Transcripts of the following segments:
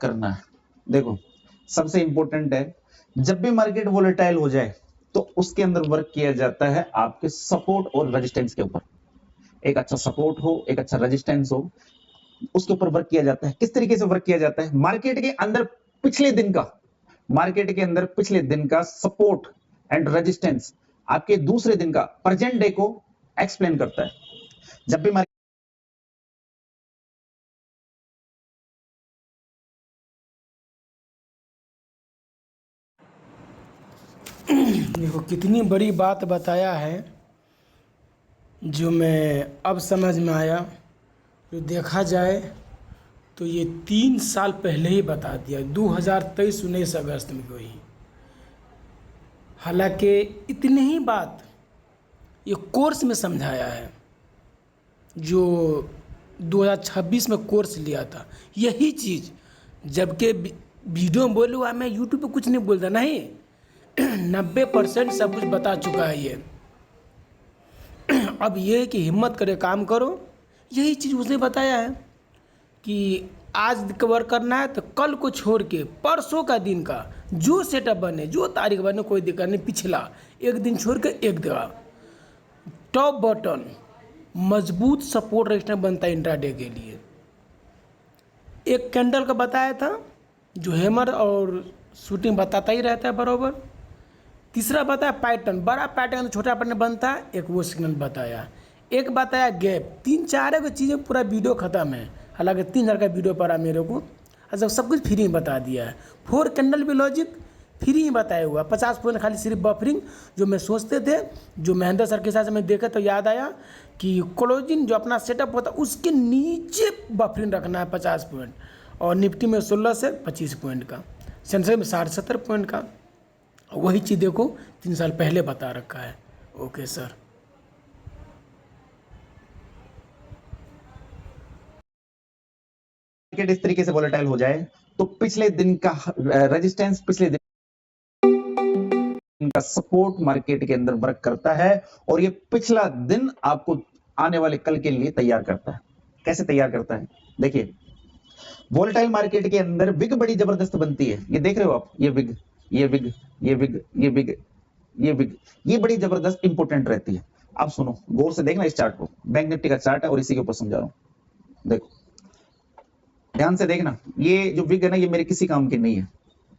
करना है। देखो, सबसे इंपॉर्टेंट है, जब भी मार्केट वोलेटाइल हो जाए तो उसके अंदर वर्क किया जाता है आपके सपोर्ट और रेजिस्टेंस के ऊपर। एक अच्छा सपोर्ट हो, एक अच्छा रेजिस्टेंस हो, उसके ऊपर वर्क किया जाता है। किस तरीके से वर्क किया जाता है? मार्केट के अंदर पिछले दिन का सपोर्ट एंड रेजिस्टेंस आपके दूसरे दिन का प्रेजेंट डे को एक्सप्लेन करता है। जब भी देखो कितनी बड़ी बात बताया है, जो मैं अब समझ में आया। जो देखा जाए तो ये 3 साल पहले ही बता दिया, 2023 19 अगस्त में हुई। हालांकि इतनी ही बात ये कोर्स में समझाया है, जो 2026 में कोर्स लिया था यही चीज़। जबकि वीडियो में बोलूँ मैं यूट्यूब पे कुछ नहीं बोलता, नहीं 90% सब कुछ बता चुका है ये। अब ये है कि हिम्मत करे, काम करो। यही चीज़ उसने बताया है कि आज कवर करना है तो कल को छोड़ के परसों का दिन का जो सेटअप बने, जो तारीख बने, कोई दिक्कत नहीं। पिछला एक दिन छोड़ के एक जगह टॉप बटन मजबूत सपोर्ट रेजिस्टेंस बनता है इंट्राडे के लिए। एक कैंडल का बताया था, जो हैमर और शूटिंग बताता ही रहता है बराबर। तीसरा बताया पैटर्न, बड़ा पैटर्न छोटा पैटर्न बनता है, एक वो सिग्नल बताया। एक बताया गैप। 3-4 को चीज़ें पूरा वीडियो ख़त्म है। हालांकि 3000 का वीडियो पड़ा मेरे को, अच्छा सब कुछ फ्री में बता दिया है। 4 कैंडल भी लॉजिक फ्री ही बताया हुआ। 50 पॉइंट खाली सिर्फ बफरिंग, जो मैं सोचते थे, जो महेंद्र सर के साथ में देखे तो याद आया कि क्लोजिंग जो अपना सेटअप होता है उसके नीचे बफरिंग रखना है 50 पॉइंट, और निफ्टी में 16 से 25 पॉइंट का, सेंसेक्स में 60-70 पॉइंट का। वही चीज़ देखो 3 साल पहले बता रखा है। Okay sir. मार्केट इस तरीके से वोलेटाइल हो जाए तो पिछले दिन का रेजिस्टेंस, पिछले दिन का सपोर्ट मार्केट के अंदर वर्क करता है, और ये पिछला दिन आपको आने वाले कल के लिए तैयार करता है। कैसे तैयार करता है? देखिए, वोलेटाइल मार्केट के अंदर विग बड़ी जबरदस्त बनती है। ये देख रहे हो आप, ये विग, ये विग, ये विग, ये विग, ये विग, ये बड़ी जबरदस्त इंपोर्टेंट रहती है। अब सुनो, गौर से देखना इस चार्ट को। बैंक निफ्टी का चार्ट है और इसी के ऊपर समझा रहा हूं। देखो, ध्यान से देखना। ये जो विग है ना, ये मेरे किसी काम की नहीं है।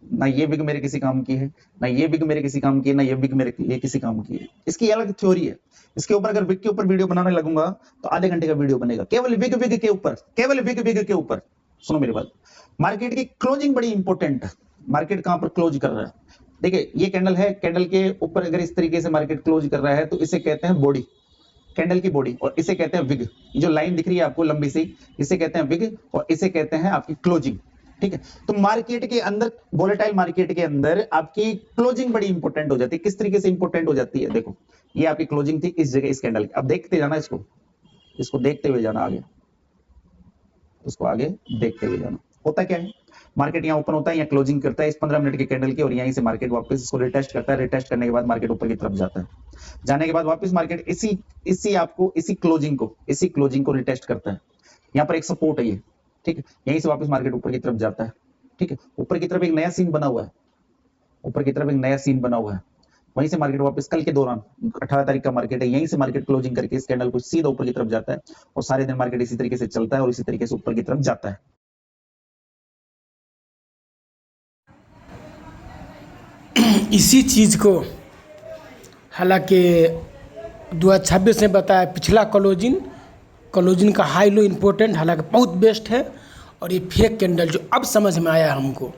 ना ये विग मेरे किसी काम की है, ना ये विग मेरे किसी काम की है, ना ये विग मेरे लिए किसी काम की है। इसकी अलग थ्योरी है। इसके ऊपर अगर विग के ऊपर वीडियो बनाने लगूंगा तो आधे घंटे का वीडियो बनेगा, केवल विग विग के ऊपर, केवल विग विग के ऊपर। सुनो मेरी बात, मार्केट की क्लोजिंग बड़ी इंपॉर्टेंट है। मार्केट कहां पर क्लोज कर रहा है? देखिए, ये कैंडल है, कैंडल के ऊपर अगर इस तरीके से मार्केट क्लोज कर रहा है तो इसे कहते हैं बॉडी, कैंडल की बॉडी, और इसे कहते हैं विग। ये जो लाइन दिख रही है आपको लंबी सी, इसे कहते हैं विग, और इसे कहते हैं आपकी क्लोजिंग। ठीक है, तो मार्केट के अंदर, वोलेटाइल मार्केट के अंदर आपकी क्लोजिंग बड़ी इंपॉर्टेंट हो जाती है। किस तरीके से इंपॉर्टेंट हो जाती है? देखो, ये आपकी क्लोजिंग थी इस जगह, इस कैंडल की। अब देखते जाना इसको, इसको देखते हुए जाना आगे, उसको आगे देखते हुए जाना। होता क्या है, मार्केट यहाँ ओपन होता है, यहाँ क्लोजिंग करता है इस 15 मिनट के कैंडल की, और यहीं से मार्केट वापस इसको रिटेस्ट करता है। रिटेस्ट करने के बाद मार्केट ऊपर की तरफ जाता है। जाने के बाद वापस मार्केट इसी क्लोजिंग को रिटेस्ट करता है। यहाँ पर एक सपोर्ट है ये, ठीक है। यहीं से वापस मार्केट ऊपर की तरफ जाता है, ठीक है। ऊपर की तरफ एक नया सीन बना हुआ है, ऊपर की तरफ एक नया सीन बना हुआ है। वहीं से मार्केट वापस कल के दौरान 18 तारीख का मार्केट है, यहीं से मार्केट क्लोजिंग करके इस कैंडल को सीधा ऊपर की तरफ जाता है, और सारे दिन मार्केट इसी तरीके से चलता है और इसी तरीके से ऊपर की तरफ जाता है। इसी चीज़ को हालांकि 2026 में बताया, पिछला क्लोजिंग का हाई लो इम्पोर्टेंट, हालांकि बहुत बेस्ट है। और ये फेक कैंडल जो अब समझ में आया हमको,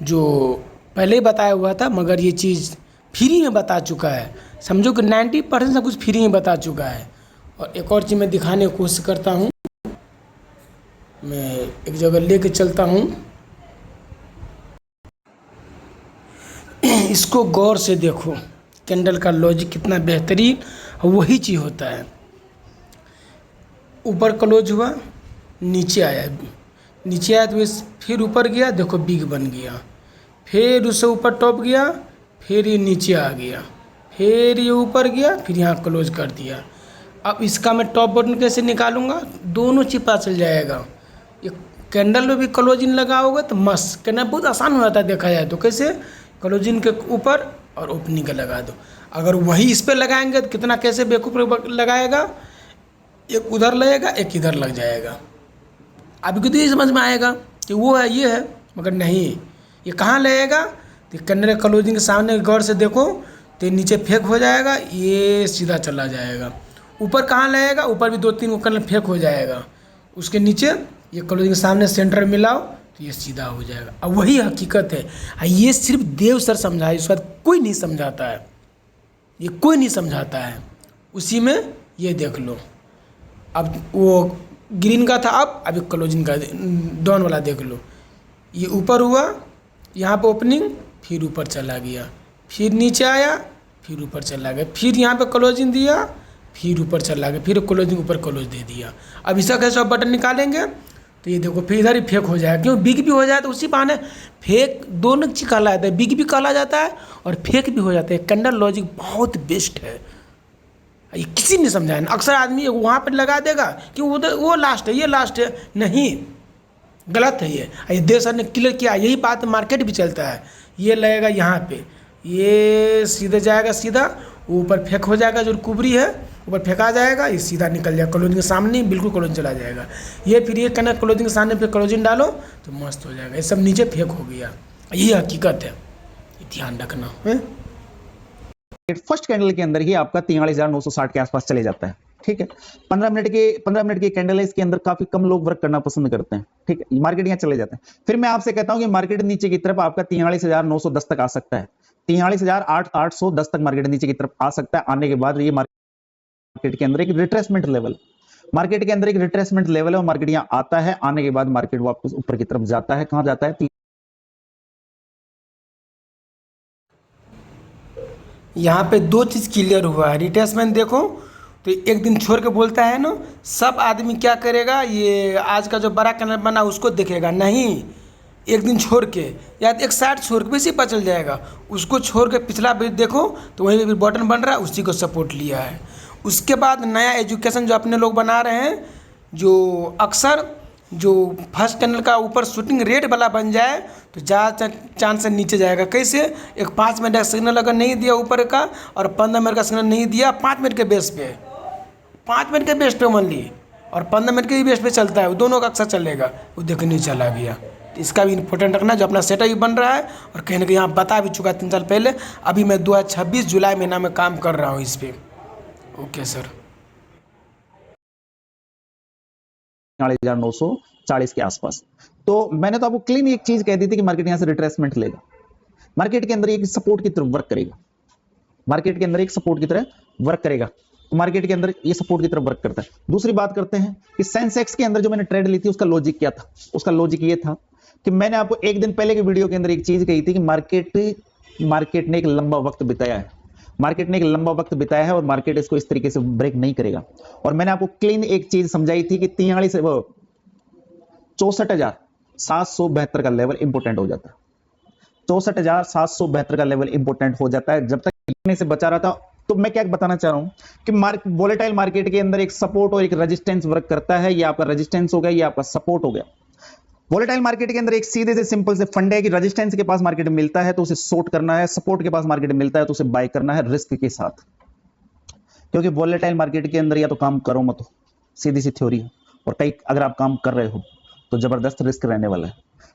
जो पहले ही बताया हुआ था, मगर ये चीज़ फ्री में बता चुका है। समझो कि 90% सब कुछ फ्री में बता चुका है। और एक और चीज़ मैं दिखाने की कोशिश करता हूँ, मैं एक जगह लेके चलता हूँ, इसको गौर से देखो। कैंडल का लॉजिक कितना बेहतरीन, वही चीज़ होता है। ऊपर क्लोज हुआ, नीचे आया तो फिर ऊपर गया, देखो बिग बन गया, फिर उससे ऊपर टॉप गया, फिर ये नीचे आ गया, फिर ये ऊपर गया, फिर यहाँ क्लोज कर दिया। अब इसका मैं टॉप बटन कैसे निकालूंगा? दोनों चीज़ पता चल जाएगा। ये कैंडल में भी क्लोजिंग लगाओगे तो मस्त, कैंडल बहुत आसान हो जाता है देखा जाए तो। कैसे? क्लोजिंग के ऊपर और ओपनिंग का लगा दो। अगर वही इस पर लगाएंगे तो कितना कैसे बेवकूफ़ लगाएगा, एक उधर लगेगा एक इधर लग जाएगा। आपको तो ये समझ में आएगा कि वो है ये है, मगर नहीं, ये कहाँ लगेगा? तो कैंडल क्लोजिंग के सामने गौर से देखो तो नीचे फेक हो जाएगा, ये सीधा चला जाएगा। ऊपर कहाँ लगेगा? ऊपर भी 2-3 को कैंडल फेक हो जाएगा, उसके नीचे ये क्लोजिंग के सामने सेंटर मिलाओ तो ये सीधा हो जाएगा। अब वही हकीकत है। ये सिर्फ देव सर समझाए, इस बात कोई नहीं समझाता है, ये कोई नहीं समझाता है। उसी में ये देख लो, अब वो ग्रीन का था, अब अभी क्लोजिंग का डाउन वाला देख लो। ये ऊपर हुआ, यहाँ पे ओपनिंग, फिर ऊपर चला गया, फिर नीचे आया, फिर ऊपर चला गया, फिर यहाँ पे क्लोजिंग दिया, फिर ऊपर चला गया, फिर क्लोजिंग ऊपर क्लोज दे दिया। अब इसका कैसे आप बटन निकालेंगे तो ये देखो फिर इधर ही फेक हो जाएगा। क्यों? बिग भी हो जाए तो उसी बहाने फेक दोनों चीज कहला जाता है, बिग भी कहला जाता है और फेक भी हो जाता है। कैंडल लॉजिक बहुत बेस्ट है, ये किसी ने समझाया ना। अक्सर आदमी वहाँ पर लगा देगा कि उधर वो लास्ट है ये लास्ट है, नहीं, गलत है ये देव सर ने क्लियर किया। यही बात मार्केट भी चलता है, ये लगेगा यहाँ पे, ये सीधे जाएगा, सीधा ऊपर फेक हो जाएगा, जो कुबरी है ऊपर फेंका जाएगा, ये सीधा निकल जाएगा क्लोजिंग के सामने, बिल्कुल क्लोजिंग चला जाएगा। ये फिर ये करना क्लोजिंग के सामने फिर क्लोजिंग डालो तो मस्त हो जाएगा। ये सब नीचे फेक हो गया, यही हकीकत है, ध्यान रखना है। फर्स्ट कैंडल के अंदर ही आपका 43,960 के आसपास चले जाता है। ठीक है, 15 मिनट की कैंडल है, इसके अंदर काफी कम लोग वर्क करना पसंद करते हैं। ठीक है, मार्केट यहाँ चले जाते हैं। फिर मैं आपसे कहता हूं कि मार्केट नीचे की तरफ आपका 43,910 तक आ सकता है, 43,810 तक मार्केट नीचे की तरफ आ सकता है। आने के बाद ये मार्केट के अंदर एक रिट्रेसमेंट लेवल, मार्केट के अंदर एक रिट्रेसमेंट लेवल है और मार्केट यहाँ आता है। आने के बाद मार्केट वापस ऊपर की तरफ जाता है। कहां जाता है? यहाँ पे दो चीज़ क्लियर हुआ है। रिट्रेसमेंट देखो तो एक दिन छोड़ के बोलता है ना, सब आदमी क्या करेगा, ये आज का जो बड़ा कैंडल बना उसको देखेगा, नहीं, एक दिन छोड़ के या एक साइड छोड़ के भी पता चल जाएगा। उसको छोड़ के पिछला भी देखो तो वहीं पे बटन बन रहा है, उसी को सपोर्ट लिया है। उसके बाद नया एजुकेशन जो अपने लोग बना रहे हैं, जो अक्सर जो फर्स्ट कैंडल का ऊपर शूटिंग रेड वाला बन जाए तो ज़्यादा चांस से नीचे जाएगा। कैसे? एक 5 मिनट का सिग्नल अगर नहीं दिया ऊपर का और 15 मिनट का सिग्नल नहीं दिया, 5 मिनट के बेस पे, 5 मिनट के बेस पे मान ली और 15 मिनट के ही बेस पे चलता है, वो दोनों का अक्सर चलेगा। वो देखो नहीं चला गया, तो इसका भी इंपॉर्टेंट रखना। जो अपना सेटअप बन रहा है और कहीं ना कहीं यहाँ बता भी चुका 3 साल पहले, अभी मैं 2026 जुलाई महीना में काम कर रहा हूँ इस पर। Okay sir. 43,940 के आसपास। तो मैंने तो आपको क्लीन एक चीज कह दी थी कि मार्केट यहां से रिट्रेसमेंट लेगा, मार्केट के अंदर एक सपोर्ट की तरफ वर्क करेगा, मार्केट के अंदर एक सपोर्ट की तरह वर्क करेगा। तो मार्केट के अंदर ये सपोर्ट की तरफ वर्क करता है। दूसरी बात करते हैं कि सेंसेक्स के अंदर जो मैंने ट्रेड ली थी उसका लॉजिक क्या था? उसका लॉजिक ये था कि मैंने आपको एक दिन पहले की वीडियो के अंदर एक चीज कही थी कि मार्केट ने एक लंबा वक्त बिताया है, मार्केट ने एक लंबा वक्त बिताया है और मार्केट इसको इस तरीके से ब्रेक नहीं करेगा। और मैंने आपको क्लीन एक चीज समझाई थी कि 64,772 का लेवल इंपोर्टेंट हो जाता है, 64,772 का लेवल इंपोर्टेंट हो जाता है। जब तक गिरने से बचा रहा था, तो मैं क्या बताना चाह रहा हूं कि वोलेटाइल मार्केट के अंदर एक सपोर्ट और एक रेजिस्टेंस वर्क करता है। ये आपका रेजिस्टेंस हो गया, ये आपका सपोर्ट हो गया। वोलेटाइल मार्केट के अंदर एक सीधे से सिंपल से फंड है कि रेजिस्टेंस के पास मार्केट मिलता है तो उसे शॉर्ट करना है, सपोर्ट के पास मार्केट मिलता है तो उसे बाय करना है रिस्क के साथ। क्योंकि वोलेटाइल मार्केट के अंदर या तो काम करो मत, सीधी सी थ्योरी है, और कई अगर आप काम कर रहे हो तो जबरदस्त रिस्क रहने वाला है।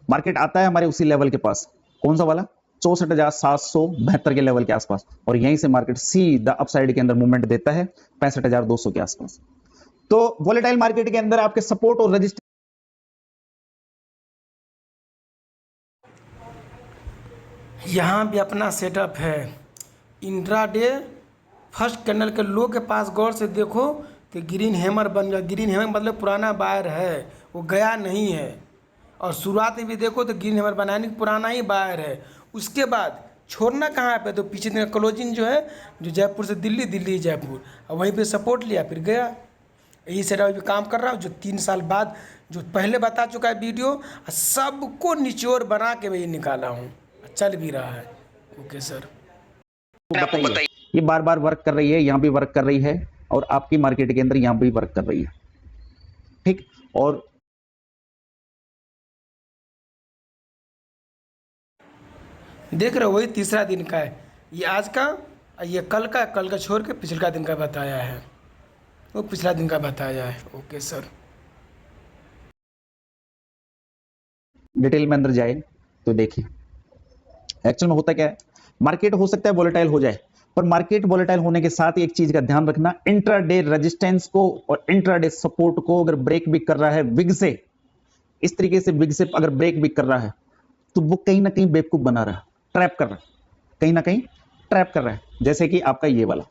मार्केट आता है हमारे उसी लेवल के पास, कौन सा वाला? 64,772 के लेवल के आसपास, और यहीं से मार्केट सीधा अपसाइड के अंदर मूवमेंट देता है 65,200 के आसपास। तो वोलेटाइल मार्केट के अंदर आपके सपोर्ट और रेजिस्टेंस यहाँ भी अपना सेटअप है। इंट्राडे फर्स्ट कैंडल के लो के पास गौर से देखो तो ग्रीन हैमर बन गया। ग्रीन हैमर मतलब पुराना बायर है, वो गया नहीं है। और शुरुआत में भी देखो तो ग्रीन हैमर बनाने पुराना ही बायर है। उसके बाद छोड़ना कहाँ पे, तो पीछे दिन क्लोजिंग जो है, जो जयपुर से दिल्ली, दिल्ली जयपुर, और वहीं पे सपोर्ट लिया फिर गया। यही सेटअप भी काम कर रहा हूँ, जो 3 साल बाद जो पहले बता चुका है वीडियो, सबको निचोड़ बना के मैं निकाला हूँ, चल भी रहा है। ओके सर, बताइए। ये बार बार वर्क कर रही है, यहाँ भी वर्क कर रही है, और आपकी मार्केट के अंदर यहाँ भी वर्क कर रही है। ठीक, और देख रहे हो, वही तीसरा दिन का है, ये आज का और ये कल का छोड़ के पिछला दिन का बताया है, वो पिछला दिन का बताया है। Okay sir. डिटेल में अंदर जाए तो देखिए एक्चुअल में होता क्या है, मार्केट हो सकता है वोलेटाइल हो जाए, पर मार्केट वोलेटाइल होने के साथ एक चीज का ध्यान रखना, इंट्राडे रेजिस्टेंस को और इंट्राडे सपोर्ट को अगर ब्रेक भी कर रहा है विग से, इस तरीके से विग से अगर ब्रेक भी कर रहा है तो वो कहीं ना कहीं बेवकूफ बना रहा है, ट्रैप कर रहा है, कहीं ना कहीं ट्रैप कर रहा है। जैसे कि आपका ये वाला,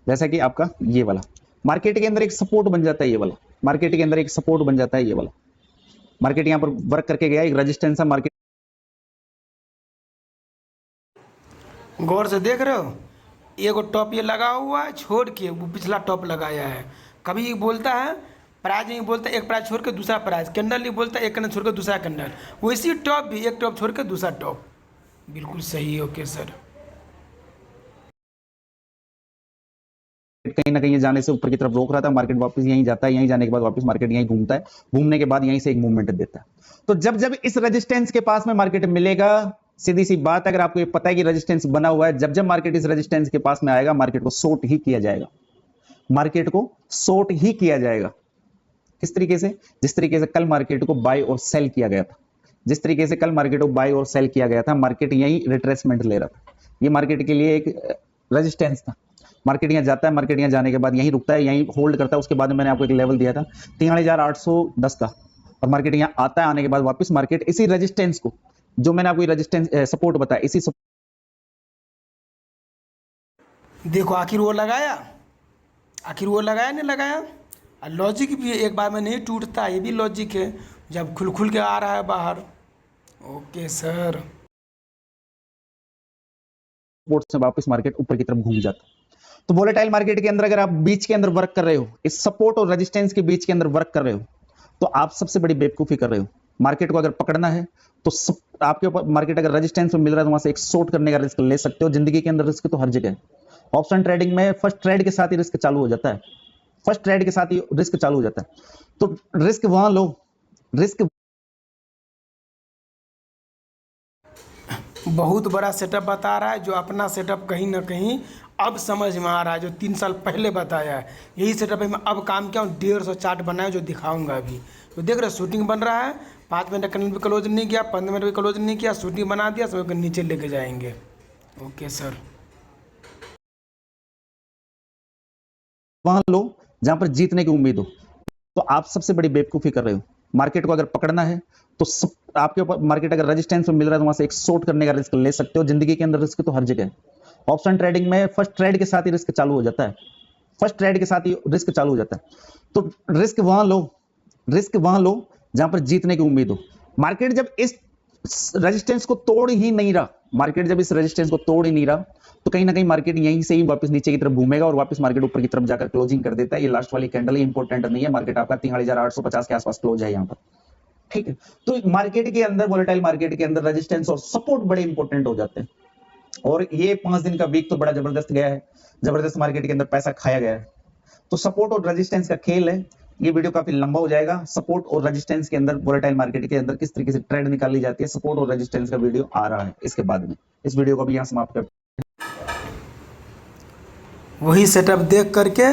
जैसा कि आपका ये वाला मार्केट के अंदर एक सपोर्ट बन जाता है, ये वाला मार्केट के अंदर एक सपोर्ट बन जाता है, ये वाला मार्केट यहां पर वर्क करके गया, एक रेजिस्टेंस है मार्केट। गौर से देख रहे हो, एगो टॉप ये लगा हुआ है, छोड़ के वो पिछला टॉप लगाया है। कभी ये बोलता है प्राइस, नहीं बोलता एक प्राइस छोड़ के दूसरा प्राइस, कैंडल नहीं बोलता एक कैंडल छोड़ के दूसरा कैंडल, वैसी टॉप भी एक टॉप छोड़ के दूसरा टॉप। बिल्कुल सही। Okay sir. कहीं ना कहीं जाने से ऊपर की तरफ रोक रहा था, मार्केट वापस यहीं जाता है, यहीं जाने के बाद वापस मार्केट यहीं घूमता है, घूमने के बाद यहीं से एक मूवमेंट देता है। तो जब जब इस रेजिस्टेंस के पास में मार्केट मिलेगा, सीधी सी बात, अगर आपको ये पता है कि रेजिस्टेंस बना हुआ है, जब जब मार्केट इस रेजिस्टेंस के पास में आएगा मार्केट को शॉर्ट ही किया जाएगा, मार्केट को शॉर्ट ही किया जाएगा। किस तरीके से? जिस तरीके से कल मार्केट को बाय और सेल किया गया था, जिस तरीके से कल मार्केट को बाय और सेल किया गया था, मार्केट यहीं रिट्रेसमेंट ले रहा था, ये मार्केट के लिए एक रेजिस्टेंस था। मार्केट यहां जाता है, मार्केट यहां जाने के बाद यहीं रुकता है, यहीं होल्ड करता है, उसके बाद मैंने आपको एक लेवल दिया था 3810 का, और मार्केट यहां आता है, आने के बाद वापस मार्केट इसी रेजिस्टेंस को, जो मैंने आपको रेजिस्टेंस सपोर्ट बताया, इसी देखो आखिर वो लगाया, आखिर वो लगाया नहीं लगाया। और लॉजिक भी एक बार में नहीं टूटता, ये भी लॉजिक है, जब खुल खुल के आ रहा है बाहर। Okay sir. सपोर्ट से वापस मार्केट ऊपर की तरफ घूम जाता है। तो वोलेटाइल मार्केट के अंदर अगर आप बीच के अंदर वर्क कर रहे हो, इस सपोर्ट और रेजिस्टेंस के बीच के अंदर वर्क कर रहे हो, तो आप सबसे बड़ी बेवकूफी कर रहे हो। मार्केट को अगर पकड़ना है तो आपके ऊपर मार्केट अगर रेजिस्टेंस में मिल रहा है तो वहां से एक शॉर्ट करने का रिस्क ले सकते हो। जिंदगी के अंदर रिस्क तो हर जगह है। ऑप्शन ट्रेडिंग में फर्स्ट ट्रेड के साथ ही रिस्क चालू हो जाता है, फर्स्ट ट्रेड के साथ ही रिस्क चालू हो जाता है। तो रिस्क वहां लो, रिस्क बहुत बड़ा सेटअप बता रहा है, जो अपना सेटअप कहीं ना कहीं अब समझ में आ रहा है, जो 3 साल पहले बताया है, यही सेटअप है। मैं अब काम किया हूँ, 150 चार्ट बनाया जो दिखाऊंगा अभी। तो देख रहे शूटिंग बन रहा है, 5 मिनट का भी क्लोज नहीं किया, 15 मिनट भी क्लोज नहीं किया, शूटिंग बना दिया, सब को नीचे लेके जाएंगे। Okay sir. वहां लो जहां पर जीतने की उम्मीद हो। तो आप सबसे बड़ी बेवकूफी कर रहे हो। मार्केट को अगर पकड़ना है तो आपके ऊपर मार्केट अगर रेजिस्टेंस में मिल रहा है तो वहां से एक शॉर्ट करने का रिस्क ले सकते हो। जिंदगी के अंदर रिस्क तो हर जगह है। ऑप्शन ट्रेडिंग में फर्स्ट ट्रेड के साथ ही रिस्क चालू हो जाता है, फर्स्ट ट्रेड के साथ ही रिस्क चालू हो जाता है। तो रिस्क वहां लो, रिस्क वहां लो जहां पर जीतने की उम्मीद हो। मार्केट जब इस रेजिस्टेंस को तोड़ ही नहीं रहा, मार्केट जब इस रेजिस्टेंस को तोड़ ही नहीं रहा, तो कहीं ना कहीं मार्केट यहीं से ही वापस नीचे की तरफ घूमेगा और वापस मार्केट ऊपर की तरफ जाकर क्लोजिंग कर देता है। ये लास्ट वाली कैंडल इंपॉर्टेंट नहीं है, मार्केट आपका 3850 के आसपास क्लोज है यहाँ पर, ठीक है। तो मार्केट के अंदर, वोलेटाइल मार्केट के अंदर रेजिस्टेंस और सपोर्ट बड़े इंपॉर्टेंट हो जाते हैं। और ये 5 दिन का वीक तो बड़ा जबरदस्त गया है, जबरदस्त मार्केट के अंदर पैसा खाया गया है। तो सपोर्ट और रेजिस्टेंस का खेल है। ये वीडियो काफी लंबा हो जाएगा। सपोर्ट और रेजिस्टेंस के अंदर, वोलेटाइल मार्केट के अंदर किस तरीके से ट्रेड निकाली जाती है, सपोर्ट और रेजिस्टेंस का वीडियो आ रहा है इसके बाद में। इस वीडियो को भी यहाँ समाप्त करते वही सेटअप देख करके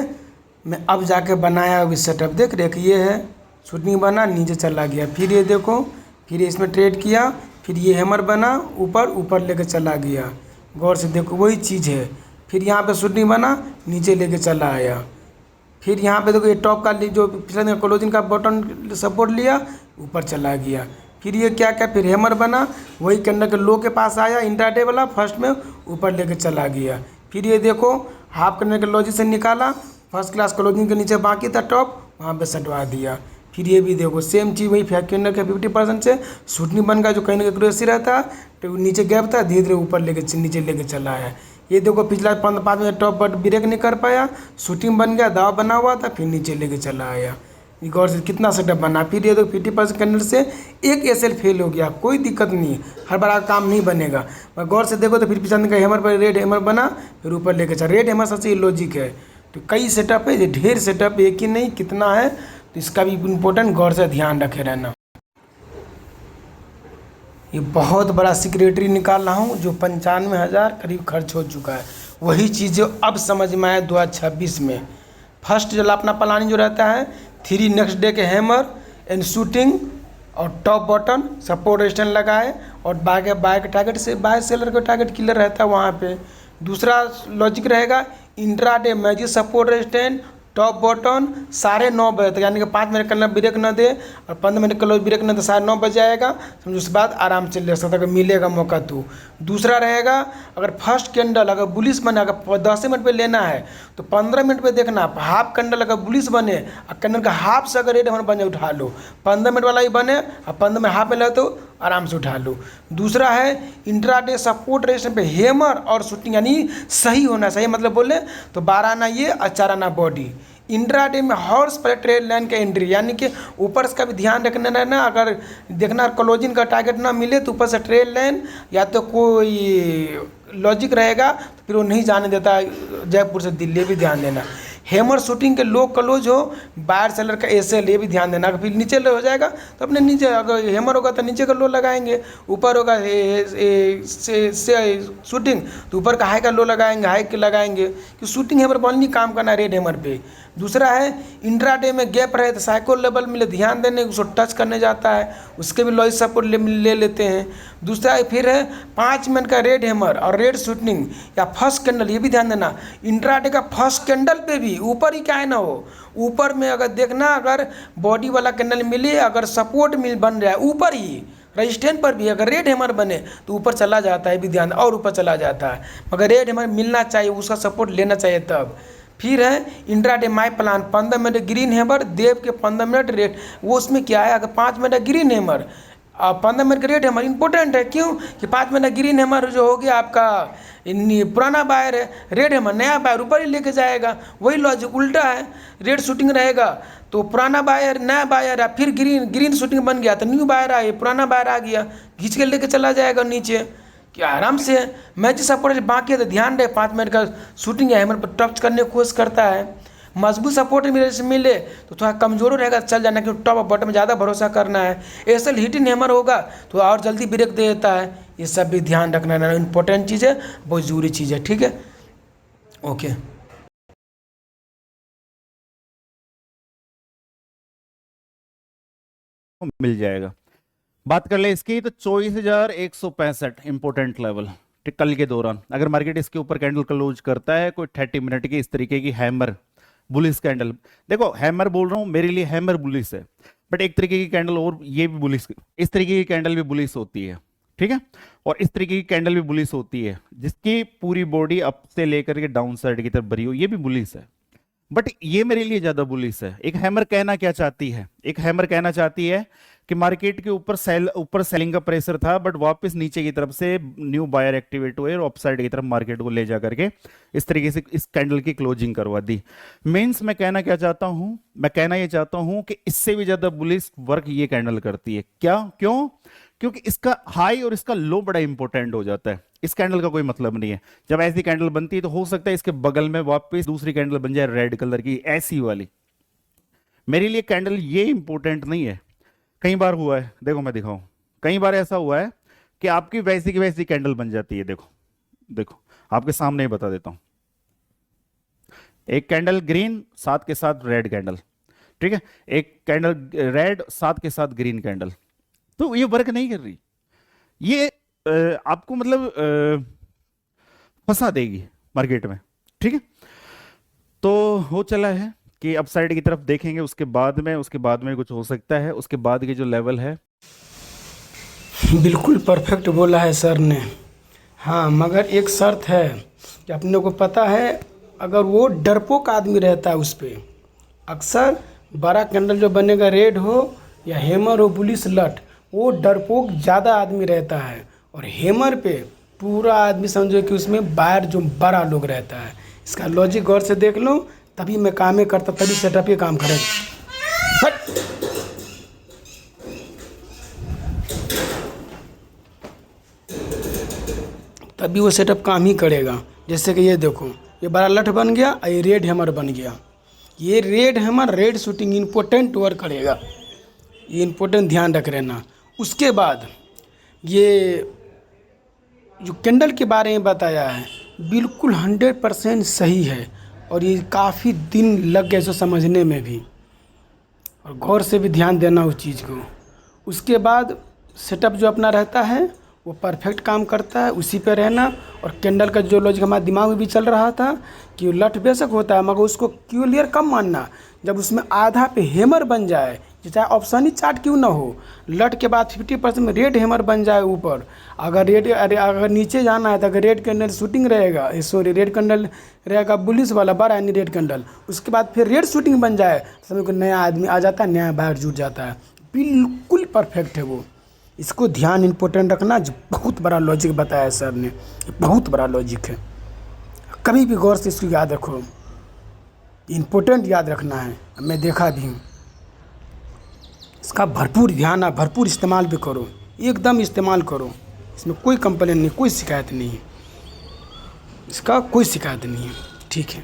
मैं अब जाके बनाया, अभी सेटअप देख रहे कि ये है, शूटिंग बना, नीचे चला गया, फिर ये देखो, फिर इसमें ट्रेड किया, फिर ये हैमर बना, ऊपर ऊपर लेके चला गया। गौर से देखो वही चीज़ है। फिर यहाँ पे शूटिंग बना, नीचे लेके चला आया। फिर यहाँ पे देखो ये टॉप का जो पिछले दिन क्लोजिंग का बटन सपोर्ट लिया, ऊपर चला गया। फिर ये क्या क्या, फिर हैमर बना, वही कैंडल के लो के पास आया, इंट्राडे वाला फर्स्ट में ऊपर लेके चला गया। फिर ये देखो हाफ कैंडल के लॉजिक से निकाला, फर्स्ट क्लास क्लोजिंग के नीचे बाकी था टॉप, वहाँ पे सटवा दिया। फिर ये भी देखो सेम चीज़, वही कैंडल के 50% से शूटिंग बन गया, जो कहीं ना कहीं एक्यूरेसी रहता तो नीचे गैप था, धीरे धीरे ऊपर लेके नीचे लेके चला है। ये देखो पिछला 5 मिनट टॉप बट ब्रेक नहीं कर पाया, शूटिंग बन गया, दाव बना हुआ था, फिर नीचे लेके चला आया। गौर से कितना सेटअप बना। फिर ये देखो 50% कैंडल से एक एसएल फेल हो गया, कोई दिक्कत नहीं है, हर बार काम नहीं बनेगा। पर गौर से देखो तो फिर पिछले का हैमर पर रेड हैमर बना, फिर ऊपर लेके चला। रेड हैमर सबसे लॉजिक है। तो कई सेटअप है, ये ढेर सेटअप, एक ही नहीं कितना है, तो इसका भी इम्पोर्टेंट गौर से ध्यान रखे रहना। ये बहुत बड़ा सिक्रेटरी निकाल रहा हूँ जो 95,000 करीब खर्च हो चुका है। वही चीज़ जो अब समझ में आया 2026 में। फर्स्ट जो अपना प्लानिंग जो रहता है 3 नेक्स्ट डे के हैमर एंड शूटिंग और टॉप बटन सपोर्ट स्टैंड लगाए और बाय के टारगेट से बाय सेलर का टारगेट किलर रहता है वहाँ पे। दूसरा लॉजिक रहेगा intraday magic support stand top button 9:30 बजे तक, यानी कि 5 मिनट का ब्रेक न दे और 15 मिनट का ब्रेक न दे, 9:30 बज जाएगा समझो। उसके बाद आराम से ले सकता है, अगर मिलेगा मौका तो। दूसरा रहेगा अगर फर्स्ट कैंडल अगर बुलिश बने, अगर 10 मिनट पे लेना है तो 15 मिनट पे देखना। हाफ कैंडल अगर बुलिश बने और कैंडल का हाफ से अगर रेड बन जाए उठा लो, 15 मिनट वाला ही बने और 15 में हाफ में ले तो आराम से उठा लो। दूसरा है इंट्राडे सपोर्ट रेजिस्टेंस पे हैमर और शूटिंग, यानी सही होना चाहिए, मतलब बोले तो 12 आना ये और 4 आना बॉडी। इंट्राडे में हॉर्स पर ट्रेड लाइन का एंट्री, यानी कि ऊपर का भी ध्यान रखना रहना। अगर देखना क्लोजिंग का टारगेट ना मिले तो ऊपर से ट्रेड लाइन या तो कोई लॉजिक रहेगा तो फिर वो नहीं जाने देता। जयपुर से दिल्ली भी ध्यान देना। हैमर शूटिंग के लो क्लोज हो बायर सेलर का एसएल, ये भी ध्यान देना। फिर नीचे लो हो जाएगा तो अपने नीचे, अगर हैमर होगा तो नीचे का लो लगाएंगे, ऊपर होगा शूटिंग तो ऊपर का हाई का लो लगाएंगे, हाई के लगाएंगे कि शूटिंग हैमर बॉल नहीं काम करना रेड हैमर पे। दूसरा है इंट्राडे में गैप रहे तो साइको लेवल में ध्यान देने, उसको टच करने जाता है उसके भी लॉजिक सपोर्ट ले लेते हैं। दूसरा फिर है 5 मिनट का रेड हैमर और रेड शूटिंग या फर्स्ट कैंडल, ये भी ध्यान देना। इंट्राडे का फर्स्ट कैंडल पे भी ऊपर ही क्या है ना हो, ऊपर में अगर देखना अगर बॉडी वाला कैंडल मिले, अगर सपोर्ट मिल बन रहा है ऊपर ही रजिस्टेंस पर भी अगर रेड हैमर बने तो ऊपर चला जाता है, भी ध्यान, और ऊपर चला जाता है। मगर रेड हैमर मिलना चाहिए, उसका सपोर्ट लेना चाहिए तब। फिर है intraday my plan 15 minute green hammer देव के 15 मिनट रेड, वो उसमें क्या है अगर 5 मिनट ग्रीन हैमर 15 मिनट का रेड हैमर इंपॉर्टेंट है। क्यों कि 5 मिनट ग्रीन हैमर जो हो गया आपका पुराना बायर है, रेड हैमर नया बायर ऊपर ही लेके जाएगा। वही लॉजिक उल्टा है, रेड शूटिंग रहेगा तो पुराना बायर नया बायर है, फिर ग्रीन शूटिंग बन गया तो न्यू बायर आए, पुराना बायर आ गया खींच के लेके चला जाएगा नीचे कि आराम से। मैच सपोर्ट बाकी है तो ध्यान रहे 5 मिनट का शूटिंग है हैमर पर टच करने की कोशिश करता है। मजबूत सपोर्ट मिले तो थोड़ा कमजोर रहेगा चल जाना, क्योंकि टॉप बॉटम में ज़्यादा भरोसा करना है। एसल हिटिंग हैमर होगा तो और जल्दी ब्रेक दे देता है। ये सब भी ध्यान रखना है, इंपॉर्टेंट चीज़ है, बहुत ज़रूरी चीज़ है। ठीक है, ओके। मिल जाएगा। बात कर ले इसकी तो 24,165 इंपोर्टेंट लेवल कल के दौरान अगर मार्केट इसके ऊपर कैंडल क्लोज करता है, कोई 30 मिनट की इस तरीके की हैमर बुलिस कैंडल। देखो हैमर बोल रहा हूं, मेरे लिए हैमर बुलिस है, बट एक तरीके की कैंडल और ये भी बुलिस, इस तरीके की कैंडल भी बुलिस होती है, ठीक है, और इस तरीके की कैंडल भी बुलिस होती है जिसकी पूरी बॉडी अप से लेकर के डाउन साइड की तरफ भरी हो, ये भी बुलिस है, बट ये मेरे लिए ज्यादा बुलिस है। एक हैमर कहना क्या चाहती है, एक हैमर कहना चाहती है कि मार्केट के ऊपर सेलिंग का प्रेशर था, बट वापस नीचे की तरफ से न्यू बायर एक्टिवेट हुए और अपसाइड की तरफ मार्केट को ले जा करके इस तरीके से इस कैंडल की क्लोजिंग करवा दी। मींस मैं कहना क्या चाहता हूं, मैं कहना ये चाहता हूं कि इससे भी ज्यादा बुलिश वर्क ये कैंडल करती है। क्या, क्यों? क्योंकि इसका हाई और इसका लो बड़ा इंपॉर्टेंट हो जाता है। इस कैंडल का कोई मतलब नहीं है, जब ऐसी कैंडल बनती है तो हो सकता है इसके बगल में वापस दूसरी कैंडल बन जाए रेड कलर की, ऐसी वाली। मेरे लिए कैंडल ये इंपॉर्टेंट नहीं है। कई बार हुआ है, देखो मैं दिखाऊं, कई बार ऐसा हुआ है कि आपकी वैसी की वैसी कैंडल बन जाती है। देखो देखो आपके सामने ही बता देता हूं, एक कैंडल ग्रीन साथ के साथ रेड कैंडल, ठीक है, एक कैंडल रेड साथ के साथ ग्रीन कैंडल, तो ये वर्क नहीं कर रही, ये आपको मतलब फंसा देगी मार्केट में, ठीक है। तो हो चला है कि अपसाइड की तरफ देखेंगे, उसके बाद में कुछ हो सकता है, उसके बाद के जो लेवल है। बिल्कुल परफेक्ट बोला है सर ने। हाँ, मगर एक शर्त है कि अपने को पता है अगर वो डरपोक आदमी रहता है उस पर अक्सर बड़ा कैंडल जो बनेगा रेड हो या हैमर हो बुलिश लट, वो डरपोक ज़्यादा आदमी रहता है, और हैमर पे पूरा आदमी समझो कि उसमें बायर जो बड़ा लोग रहता है। इसका लॉजिक गौर से देख लो, तभी मैं काम करता, तभी सेटअप ये काम करेगा। तभी वो सेटअप काम ही करेगा। जैसे कि ये देखो, ये बड़ा लठ बन गया और ये रेड हैमर बन गया। ये red hammer red shooting important work करेगा, ये इंपॉर्टेंट ध्यान रख लेना। उसके बाद ये जो कैंडल के बारे में बताया है बिल्कुल 100% सही है, और ये काफ़ी दिन लग गए इसको समझने में भी, और गौर से भी ध्यान देना उस चीज़ को। उसके बाद सेटअप जो अपना रहता है वो परफेक्ट काम करता है, उसी पे रहना। और कैंडल का जो लॉजिक हमारे दिमाग में भी चल रहा था कि लठ बेशक होता है मगर उसको क्लियर कम मानना, जब उसमें आधा पे हैमर बन जाए, चाहे ऑप्शन ही चार्ट क्यों ना हो, लट के बाद 50% में रेड हैमर बन जाए ऊपर, अगर नीचे जाना है तो अगर रेड कैंडल शूटिंग रहेगा, सॉरी रेड कैंडल रहेगा बुलिश वाला बड़ा यानी रेड कैंडल, उसके बाद फिर रेड शूटिंग बन जाए, समझ को नया आदमी आ जाता है, नया बायर जुट जाता है। बिल्कुल परफेक्ट है वो, इसको ध्यान इम्पोर्टेंट रखना। जो बहुत बड़ा लॉजिक बताया सर ने, बहुत बड़ा लॉजिक है, कभी भी गौर से इसको याद रखो, इम्पोर्टेंट याद रखना है। मैं देखा भी हूँ, इसका भरपूर ध्यान आप भरपूर इस्तेमाल भी करो, एकदम इस्तेमाल करो, इसमें कोई कंप्लेन नहीं, कोई शिकायत नहीं है, इसका कोई शिकायत नहीं है। ठीक है।